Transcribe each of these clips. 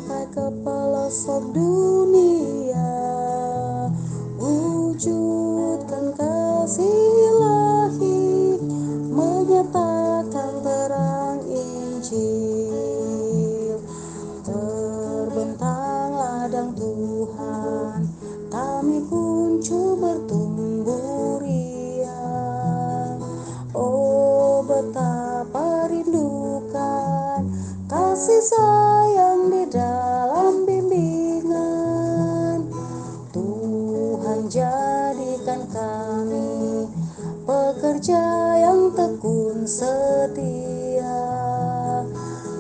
ke pelosok dunia, wujudkan kasih ilahi, menyatakan terang Injil. Terbentang ladang Tuhan, kami kuncup bertumbuh riang. Oh, betapa rindukan kasih sayang di dalam bimbingan. Tuhan jadikan kami pekerja yang tekun setia,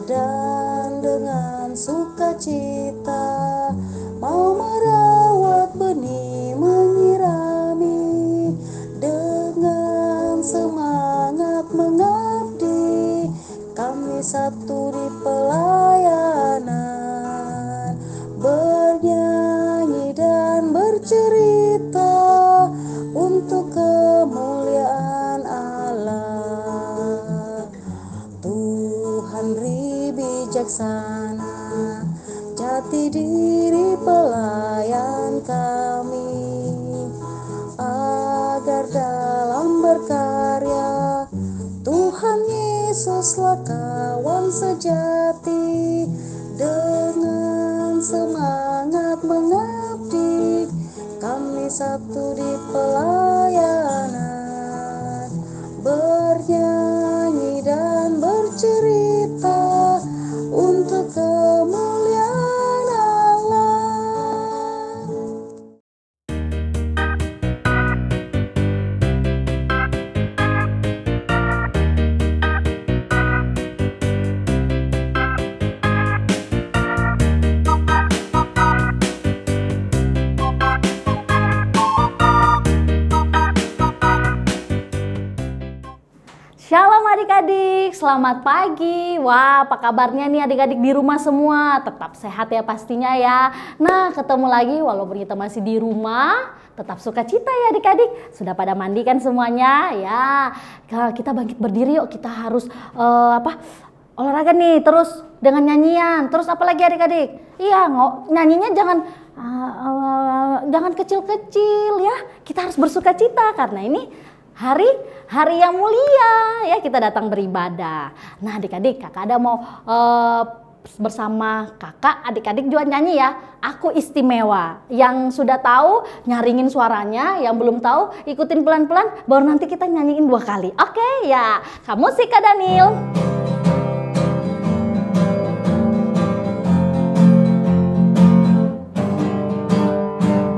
dan dengan sukacita mau merawat benih, menyirami, dengan semangat mengabdi. Kami Sabtu di pelayanan, bernyanyi dan bercerita untuk kemuliaan Allah. Tuhan beri bijaksana, jati diri pelayan kami, agar dalam berkarya Tuhan Yesuslah kawan sejati. Dengan semangat mengabdi, kami Sabtu di pelayanan, bernyanyi dan bercerita untuk kemuliaan Allah. Shalom adik-adik, selamat pagi. Wah, apa kabarnya nih adik-adik di rumah semua? Tetap sehat ya pastinya ya. Nah, ketemu lagi walaupun kita masih di rumah, tetap sukacita ya adik-adik. Sudah pada mandi kan semuanya? Ya, kita bangkit berdiri yuk. Kita harus olahraga nih, terus dengan nyanyian. Terus apa lagi adik-adik? Iya, nyanyinya jangan kecil-kecil ya. Kita harus bersukacita karena ini hari yang mulia ya, kita datang beribadah. Nah adik-adik, kakak ada mau bersama kakak adik-adik juga nyanyi ya, Aku Istimewa. Yang sudah tahu nyaringin suaranya, yang belum tahu ikutin pelan-pelan, baru nanti kita nyanyiin 2 kali. Oke ya, kamu sih Kak Daniel.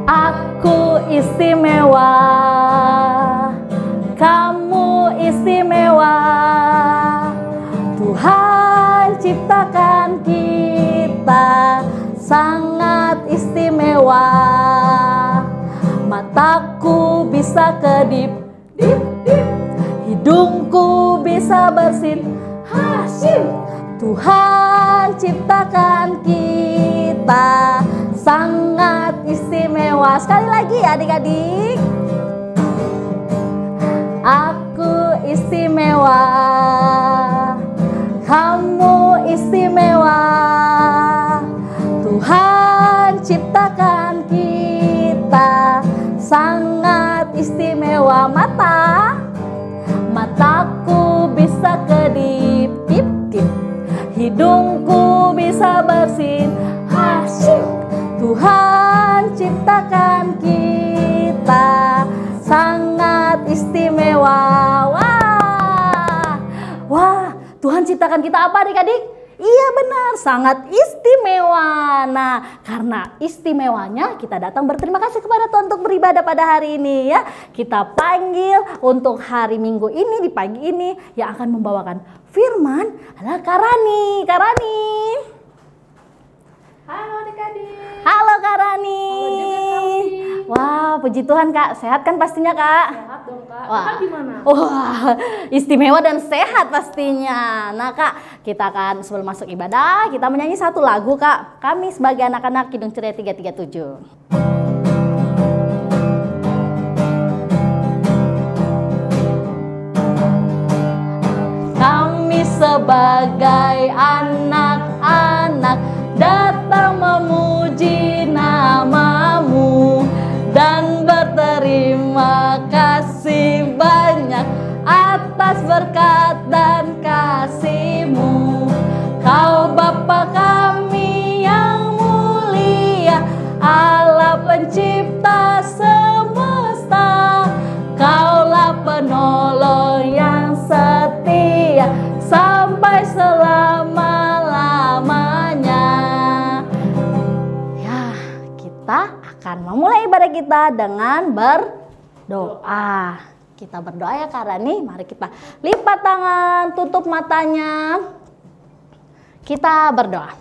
Aku istimewa, kamu istimewa, Tuhan ciptakan kita sangat istimewa. Mataku bisa kedip, hidungku bisa bersin, hasim. Tuhan ciptakan kita sangat istimewa. Sekali lagi adik-adik. Aku istimewa, kamu istimewa, Tuhan ciptakan kita sangat istimewa. Mataku bisa kedip-dip, hidungku bisa bersin, hasyuk. Tuhan ciptakan kita sangat istimewa. Wah, Tuhan ciptakan kita apa adik-adik? Iya benar, sangat istimewa. Nah, karena istimewanya kita datang berterima kasih kepada Tuhan untuk beribadah pada hari ini ya. Kita panggil untuk hari Minggu ini, di pagi ini, yang akan membawakan firman adalah Kak Rani. Kak Rani. Halo adik-adik. Halo Kak Rani. Halo juga Kak. Wah, puji Tuhan Kak, sehat kan pastinya Kak? Sehat dong Kak. Wah. Kakak gimana? Wah, istimewa dan sehat pastinya. Nah Kak, kita akan sebelum masuk ibadah, kita menyanyi satu lagu Kak. Kami sebagai anak-anak Kidung Ceria 337. Kami sebagai anak-anak datang akan memulai ibadah kita dengan berdoa. Kita berdoa ya Kak Rani. Mari kita lipat tangan, tutup matanya. Kita berdoa.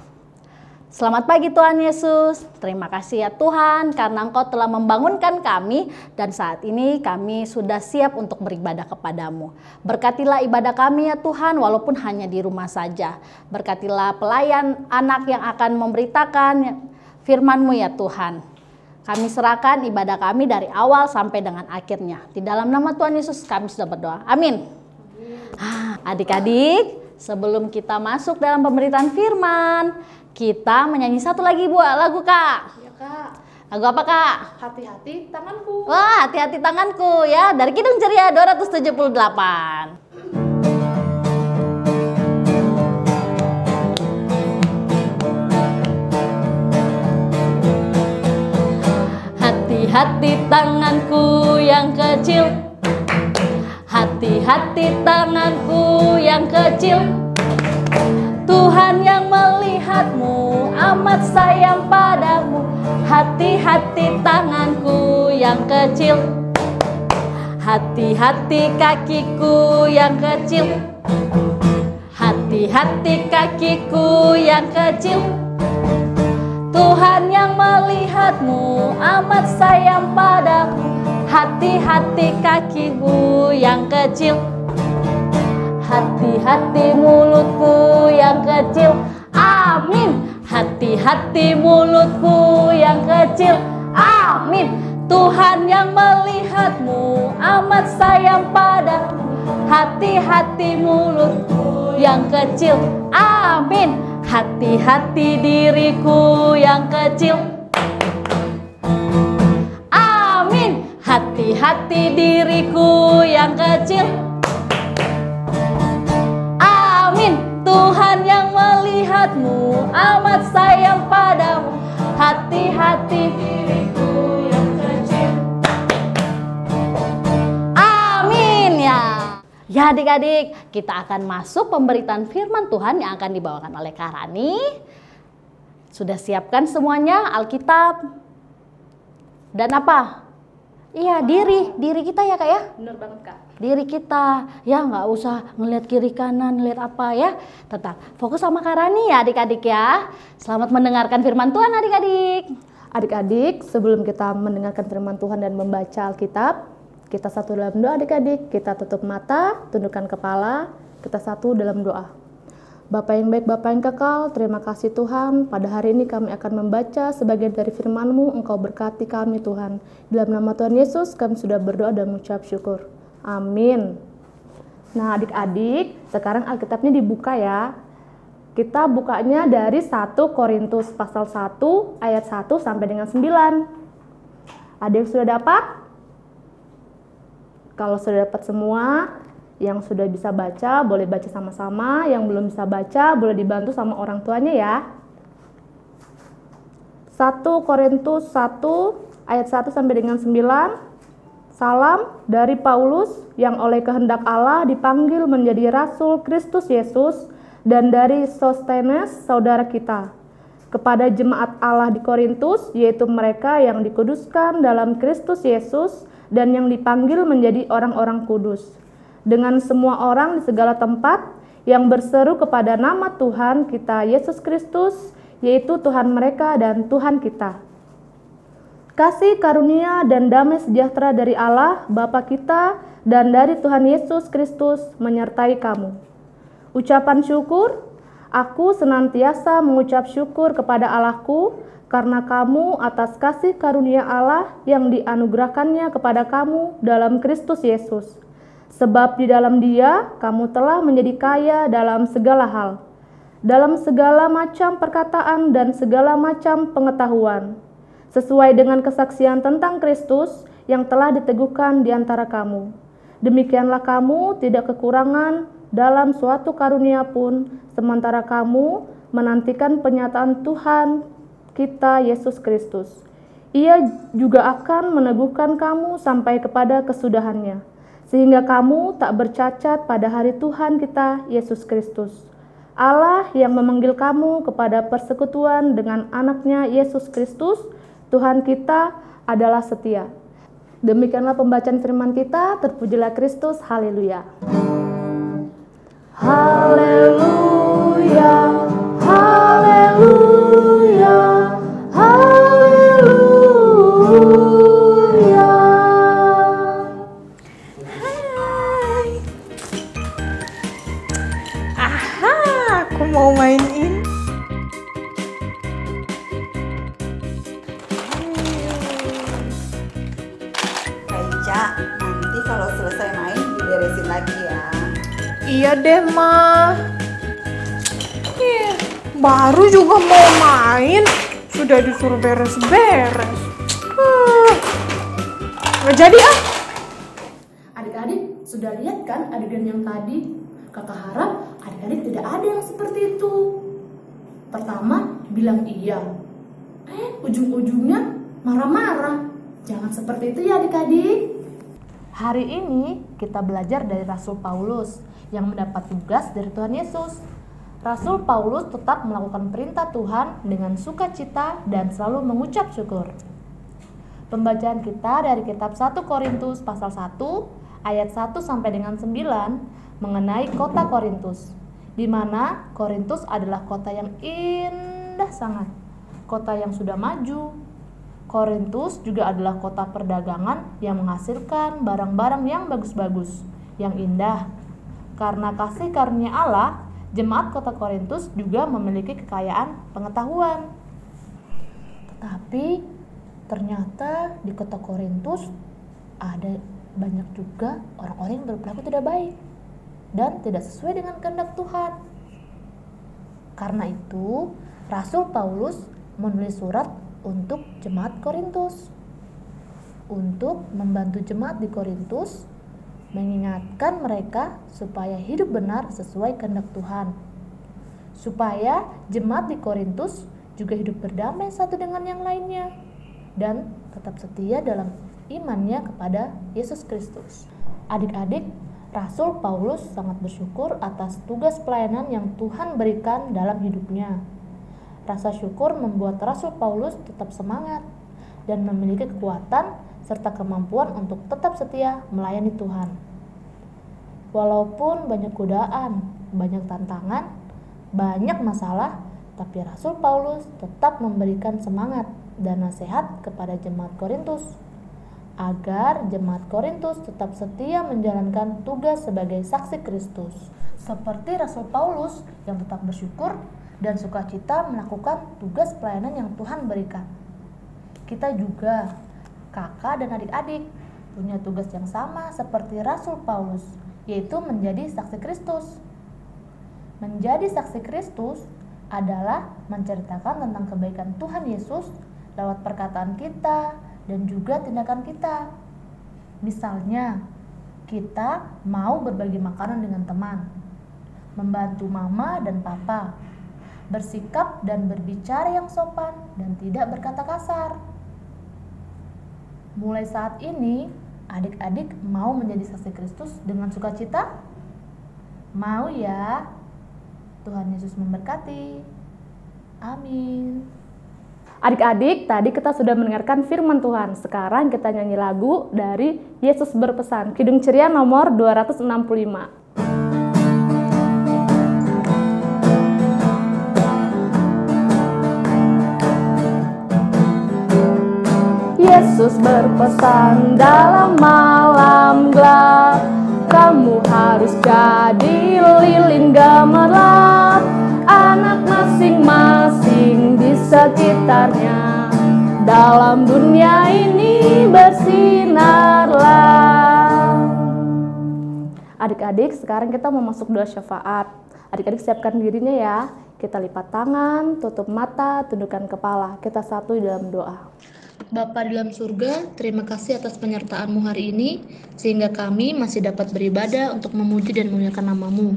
Selamat pagi Tuhan Yesus. Terima kasih ya Tuhan karena Engkau telah membangunkan kami dan saat ini kami sudah siap untuk beribadah kepadamu. Berkatilah ibadah kami ya Tuhan walaupun hanya di rumah saja. Berkatilah pelayan anak yang akan memberitakan firman-Mu ya Tuhan. Kami serahkan ibadah kami dari awal sampai dengan akhirnya. Di dalam nama Tuhan Yesus kami sudah berdoa. Amin. Adik-adik, sebelum kita masuk dalam pemberitaan firman, kita menyanyi satu lagi lagu Kak. Ya Kak. Lagu apa Kak? Hati-hati tanganku. Wah, hati-hati tanganku ya. Dari Kidung Ceria 278. Hati-hati tanganku yang kecil. Hati-hati tanganku yang kecil. Tuhan yang melihatmu amat sayang padamu. Hati-hati tanganku yang kecil. Hati-hati kakiku yang kecil. Hati-hati kakiku yang kecil. Tuhan yang melihatmu amat sayang padamu. Hati-hati kakiku yang kecil. Hati-hati mulutku yang kecil. Amin. Hati-hati mulutku yang kecil. Amin. Tuhan yang melihatmu amat sayang padamu. Hati-hati mulutku yang kecil. Amin. Hati-hati diriku yang kecil. Amin. Hati-hati diriku yang kecil. Tuhan yang melihatmu amat sayang padamu. Hati-hati diriku yang kecil. Amin ya. Ya adik-adik, kita akan masuk pemberitaan firman Tuhan yang akan dibawakan oleh Kak Rani. Sudah siapkan semuanya Alkitab dan apa? Iya, diri kita ya Kak ya. Bener banget Kak. Diri kita ya, nggak usah ngelihat kiri kanan, ngelihat apa ya, tetap fokus sama Kak Rani ya adik-adik ya. Selamat mendengarkan firman Tuhan adik-adik. Adik-adik, sebelum kita mendengarkan firman Tuhan dan membaca Alkitab, kita satu dalam doa adik-adik. Kita tutup mata, tundukkan kepala, kita satu dalam doa. Bapa yang baik, Bapa yang kekal, terima kasih Tuhan. Pada hari ini kami akan membaca sebagian dari firman-Mu. Engkau berkati kami Tuhan. Dalam nama Tuhan Yesus kami sudah berdoa dan mengucap syukur. Amin. Nah adik-adik, sekarang Alkitabnya dibuka ya. Kita bukanya dari 1 Korintus pasal 1 ayat 1 sampai dengan 9. Ada yang sudah dapat? Kalau sudah dapat semua, yang sudah bisa baca boleh baca sama-sama, yang belum bisa baca boleh dibantu sama orang tuanya ya. 1 Korintus 1 ayat 1 sampai dengan 9. Salam dari Paulus yang oleh kehendak Allah dipanggil menjadi rasul Kristus Yesus, dan dari Sostenes saudara kita, kepada jemaat Allah di Korintus, yaitu mereka yang dikuduskan dalam Kristus Yesus dan yang dipanggil menjadi orang-orang kudus, dengan semua orang di segala tempat yang berseru kepada nama Tuhan kita Yesus Kristus, yaitu Tuhan mereka dan Tuhan kita. Kasih karunia dan damai sejahtera dari Allah Bapa kita dan dari Tuhan Yesus Kristus menyertai kamu. Ucapan syukur, aku senantiasa mengucap syukur kepada Allahku karena kamu atas kasih karunia Allah yang dianugerahkannya kepada kamu dalam Kristus Yesus. Sebab di dalam Dia kamu telah menjadi kaya dalam segala hal, dalam segala macam perkataan dan segala macam pengetahuan, sesuai dengan kesaksian tentang Kristus yang telah diteguhkan di antara kamu. Demikianlah kamu tidak kekurangan dalam suatu karunia pun, sementara kamu menantikan penyataan Tuhan kita Yesus Kristus. Ia juga akan meneguhkan kamu sampai kepada kesudahannya, sehingga kamu tak bercacat pada hari Tuhan kita Yesus Kristus. Allah yang memanggil kamu kepada persekutuan dengan anaknya Yesus Kristus Tuhan kita adalah setia. Demikianlah pembacaan firman kita, terpujilah Kristus, haleluya. Haleluya, haleluya, haleluya. Hai. Aha, aku mau mainin. Kak Ica, nanti kalau selesai main diberesin lagi ya. Iya deh, Ma. Ih, baru juga mau main, sudah disuruh beres-beres. Nggak jadi ah. Adik-adik, sudah lihat kan adegan yang tadi? Kakak harap adik-adik tidak ada yang seperti itu. Pertama bilang iya, ujung-ujungnya marah-marah. Jangan seperti itu ya adik-adik. Hari ini kita belajar dari Rasul Paulus yang mendapat tugas dari Tuhan Yesus. Rasul Paulus tetap melakukan perintah Tuhan dengan sukacita dan selalu mengucap syukur. Pembacaan kita dari kitab 1 Korintus pasal 1 ayat 1 sampai dengan 9 mengenai kota Korintus, di mana Korintus adalah kota yang indah sangat, kota yang sudah maju. Korintus juga adalah kota perdagangan yang menghasilkan barang-barang yang bagus-bagus, yang indah. Karena kasih karunia Allah, jemaat kota Korintus juga memiliki kekayaan pengetahuan. Tetapi ternyata di kota Korintus ada banyak juga orang-orang yang berperilaku tidak baik dan tidak sesuai dengan kehendak Tuhan. Karena itu, Rasul Paulus menulis surat untuk jemaat Korintus, untuk membantu jemaat di Korintus, mengingatkan mereka supaya hidup benar sesuai kehendak Tuhan, supaya jemaat di Korintus juga hidup berdamai satu dengan yang lainnya dan tetap setia dalam imannya kepada Yesus Kristus. Adik-adik, Rasul Paulus sangat bersyukur atas tugas pelayanan yang Tuhan berikan dalam hidupnya. Rasa syukur membuat Rasul Paulus tetap semangat dan memiliki kekuatan serta kemampuan untuk tetap setia melayani Tuhan. Walaupun banyak godaan, banyak tantangan, banyak masalah, tapi Rasul Paulus tetap memberikan semangat dan nasihat kepada jemaat Korintus agar jemaat Korintus tetap setia menjalankan tugas sebagai saksi Kristus. Seperti Rasul Paulus yang tetap bersyukur dan sukacita melakukan tugas pelayanan yang Tuhan berikan. Kita juga, kakak dan adik-adik, punya tugas yang sama seperti Rasul Paulus, yaitu menjadi saksi Kristus. Menjadi saksi Kristus adalah menceritakan tentang kebaikan Tuhan Yesus lewat perkataan kita dan juga tindakan kita. Misalnya, kita mau berbagi makanan dengan teman, membantu mama dan papa, bersikap dan berbicara yang sopan dan tidak berkata kasar. Mulai saat ini, adik-adik mau menjadi saksi Kristus dengan sukacita? Mau ya? Tuhan Yesus memberkati. Amin. Adik-adik, tadi kita sudah mendengarkan firman Tuhan. Sekarang kita nyanyi lagu dari Yesus Berpesan, Kidung Ceria nomor 265. Yesus berpesan dalam malam gelap, kamu harus jadi lilin gemerlap, anak masing-masing di sekitarnya, dalam dunia ini bersinarlah. Adik-adik, sekarang kita mau masuk doa syafaat. Adik-adik siapkan dirinya ya. Kita lipat tangan, tutup mata, tundukkan kepala. Kita satu dalam doa. Bapa di dalam surga, terima kasih atas penyertaan-Mu hari ini, sehingga kami masih dapat beribadah untuk memuji dan memuliakan nama-Mu.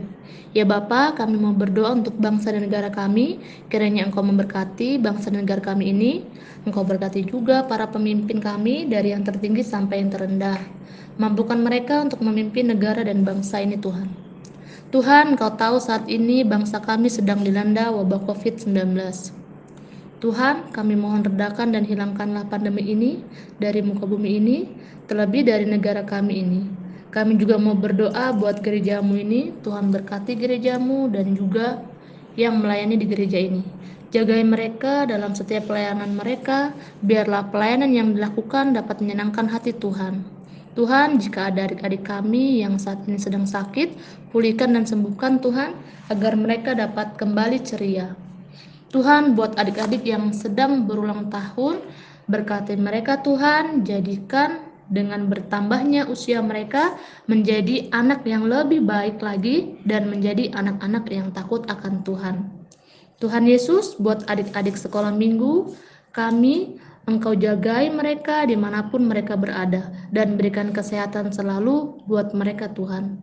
Ya Bapa, kami mau berdoa untuk bangsa dan negara kami, kiranya Engkau memberkati bangsa dan negara kami ini, Engkau berkati juga para pemimpin kami dari yang tertinggi sampai yang terendah. Mampukan mereka untuk memimpin negara dan bangsa ini Tuhan. Tuhan, Engkau tahu saat ini bangsa kami sedang dilanda wabah COVID-19. Tuhan, kami mohon redakan dan hilangkanlah pandemi ini dari muka bumi ini, terlebih dari negara kami ini. Kami juga mau berdoa buat gerejamu ini, Tuhan berkati gerejamu dan juga yang melayani di gereja ini. Jagai mereka dalam setiap pelayanan mereka, biarlah pelayanan yang dilakukan dapat menyenangkan hati Tuhan. Tuhan, jika ada adik-adik kami yang saat ini sedang sakit, pulihkan dan sembuhkan Tuhan, agar mereka dapat kembali ceria. Tuhan, buat adik-adik yang sedang berulang tahun, berkati mereka Tuhan, jadikan dengan bertambahnya usia mereka menjadi anak yang lebih baik lagi dan menjadi anak-anak yang takut akan Tuhan. Tuhan Yesus, buat adik-adik sekolah minggu, kami, Engkau jagai mereka dimanapun mereka berada dan berikan kesehatan selalu buat mereka Tuhan.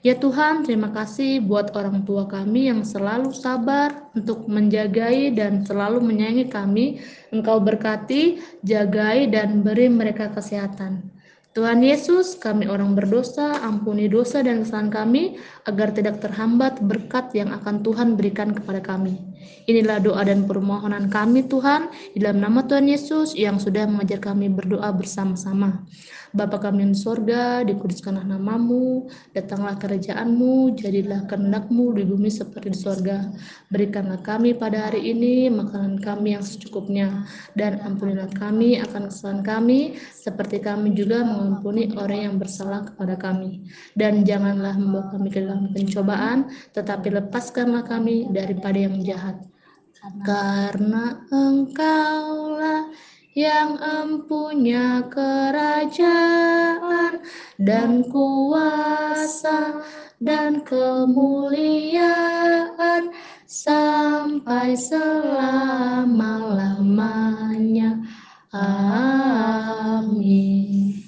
Ya Tuhan, terima kasih buat orang tua kami yang selalu sabar untuk menjagai dan selalu menyayangi kami. Engkau berkati, jagai, dan beri mereka kesehatan. Tuhan Yesus, kami orang berdosa, ampuni dosa dan kesalahan kami, agar tidak terhambat berkat yang akan Tuhan berikan kepada kami. Inilah doa dan permohonan kami Tuhan, di dalam nama Tuhan Yesus yang sudah mengajar kami berdoa bersama-sama. Bapa kami yang di sorga, dikuduskanlah namamu, datanglah kerajaan-Mu, jadilah kehendak-Mu di bumi seperti di sorga. Berikanlah kami pada hari ini makanan kami yang secukupnya, dan ampunilah kami akan kesalahan kami, seperti kami juga mengampuni orang yang bersalah kepada kami. Dan janganlah membawa kami ke dalam pencobaan, tetapi lepaskanlah kami daripada yang jahat. Karena Engkaulah yang empunya kerajaan dan kuasa dan kemuliaan sampai selama-lamanya. Amin.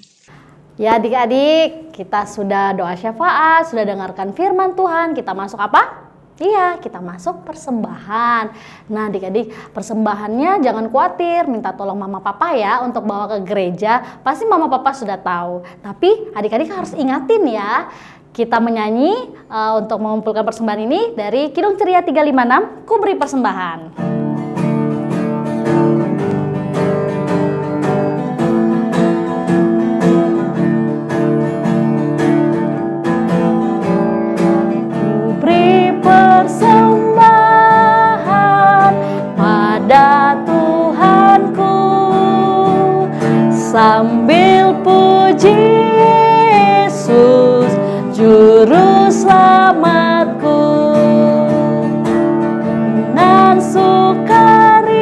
Ya adik-adik, kita sudah doa syafaat, sudah dengarkan firman Tuhan, kita masuk apa? Iya, kita masuk persembahan. Nah adik-adik, persembahannya jangan khawatir, minta tolong mama papa ya untuk bawa ke gereja. Pasti mama papa sudah tahu. Tapi adik-adik harus ingatin ya, kita menyanyi untuk mengumpulkan persembahan ini dari Kidung Ceria 356, Ku Beri Persembahan. Sambil puji Yesus, Juru Selamatku, dengan sukaria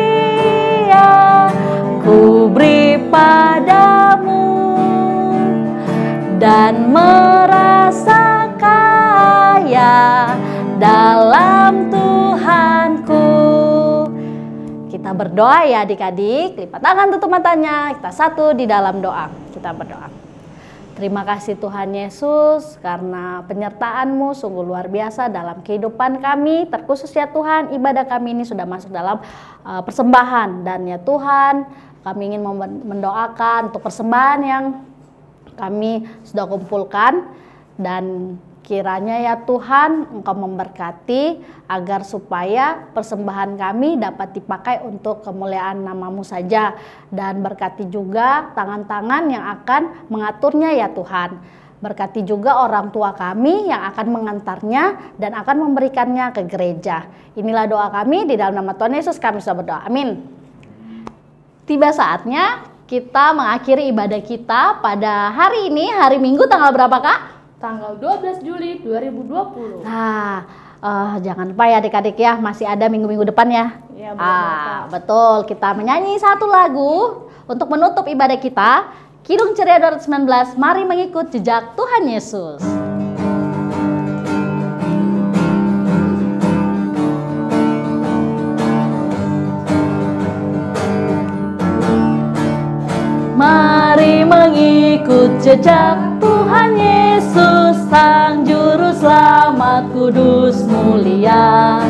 ku beri padamu dan merasa kaya dalam Tuhanku. Kita berdoa ya adik-adik, lipat tangan, tutup matanya, kita satu di dalam doa, kita berdoa. Terima kasih Tuhan Yesus karena penyertaan-Mu sungguh luar biasa dalam kehidupan kami, terkhusus ya Tuhan, ibadah kami ini sudah masuk dalam persembahan. Dan ya Tuhan, kami ingin mendoakan untuk persembahan yang kami sudah kumpulkan, dan kiranya ya Tuhan Engkau memberkati agar supaya persembahan kami dapat dipakai untuk kemuliaan nama-Mu saja, dan berkati juga tangan-tangan yang akan mengaturnya ya Tuhan. Berkati juga orang tua kami yang akan mengantarnya dan akan memberikannya ke gereja. Inilah doa kami di dalam nama Tuhan Yesus kami sudah berdoa. Amin. Tiba saatnya kita mengakhiri ibadah kita pada hari ini, hari Minggu tanggal berapa Kak? Tanggal 12 Juli 2020. Nah, jangan lupa ya adik-adik ya, masih ada minggu-minggu depan ya. Ya, betul, kita menyanyi satu lagu untuk menutup ibadah kita. Kidung Ceria 219, mari mengikut jejak Tuhan Yesus. Mari mengikut jejak Tuhan Yesus, Sang Juru Selamat kudus mulia.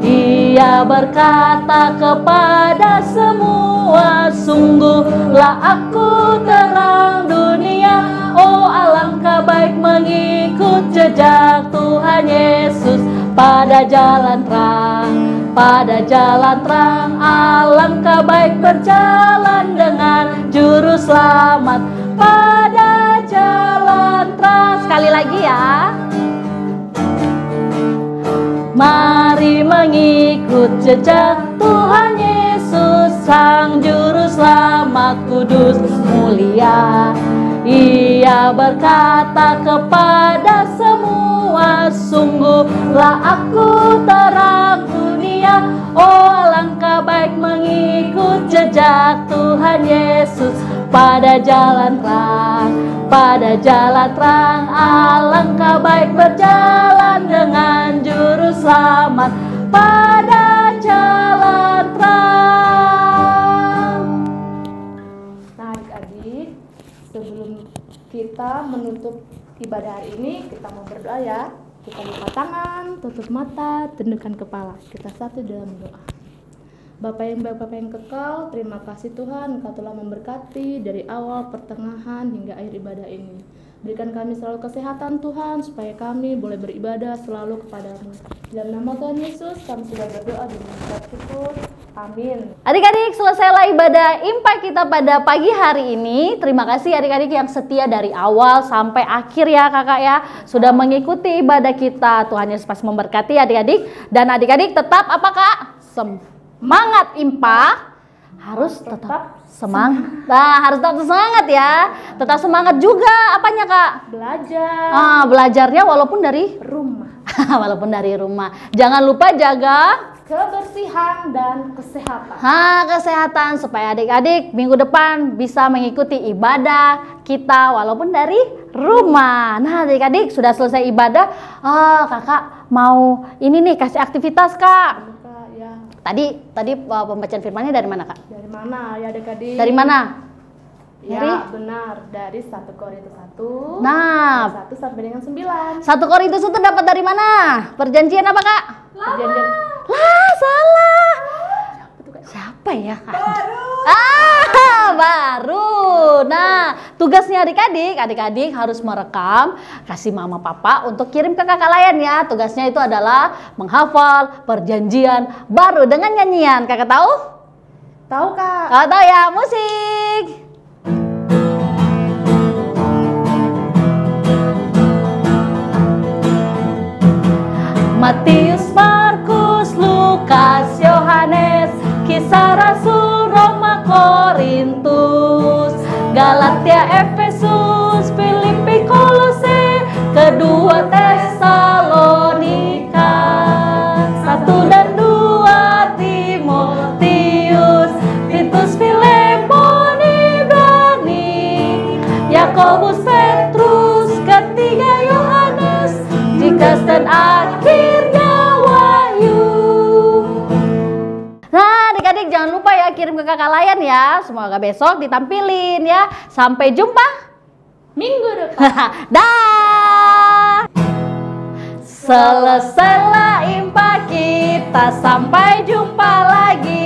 Ia berkata kepada semua, sungguhlah aku terang dunia. Oh alangkah baik mengikut jejak Tuhan Yesus pada jalan terang, pada jalan terang. Alangkah baik berjalan dengan juru selamat pada jalan terang. Sekali lagi ya. Mari mengikut jejak Tuhan Yesus, Sang Juru Selamat kudus mulia. Ia berkata kepada semua, sungguhlah aku terang dunia. Oh, alangkah baik mengikut jejak Tuhan Yesus pada jalan terang, pada jalan terang. Alangkah baik berjalan dengan juru selamat pada jalan terang. Nah, adik-adik, sebelum kita menutup ibadah hari ini, kita mau berdoa ya. Kita buka tangan, tutup mata, tundukkan kepala. Kita satu dalam doa. Bapa yang baik, Bapa yang kekal, terima kasih Tuhan, Engkau telah memberkati dari awal, pertengahan, hingga akhir ibadah ini. Berikan kami selalu kesehatan Tuhan, supaya kami boleh beribadah selalu kepadamu. Dalam nama Tuhan Yesus, kami sudah berdoa dan mengucap syukur. Amin. Adik-adik, selesailah ibadah impak kita pada pagi hari ini. Terima kasih adik-adik yang setia dari awal sampai akhir ya kakak ya. Sudah mengikuti ibadah kita. Tuhan Yesus pasti memberkati adik-adik. Dan adik-adik tetap apa kak? Semangat impak. Harus tetap semangat. Nah, harus tetap semangat ya. Tetap semangat juga. Apanya kak? Belajar. Belajarnya walaupun dari Rumah. walaupun dari rumah. Jangan lupa jaga Kebersihan dan kesehatan. kesehatan supaya adik-adik minggu depan bisa mengikuti ibadah kita walaupun dari rumah. Nah, adik-adik sudah selesai ibadah. Kakak mau ini nih kasih aktivitas kak. Ya. Tadi pembacaan firmannya dari mana kak? Dari mana ya adik-adik? Dari mana? Ya, Dari? benar. Dari 1 Korintus 1. Nah, 1 sampai dengan 9. 1 Korintus itu dapat dari mana? Perjanjian apa kak? Perjanjian Lah, salah. Siapa ya? Baru. Nah, tugasnya adik-adik harus merekam, kasih mama papa untuk kirim ke kakak layan ya. Tugasnya itu adalah menghafal perjanjian baru dengan nyanyian. Kakak tahu? Tahu Kak? Kakak tahu ya, musik. Matius, Markus, Lukas, Yohanes, Kisah Rasul, Roma, Korintus, Galatia, Efesus, Filipi, Kolose, kedua Tesalonika, 1 dan 2 Timotius, Titus, Filemon, Ibrani, Yakobus, Petrus, ketiga Yohanes, Lukas dan akhirnya Wahyu. Nah, adik-adik jangan lupa ya kirim ke kakak layan ya. Semoga besok ditampilin ya. Sampai jumpa Minggu depan. Dah. Selesailah impak kita. Sampai jumpa lagi.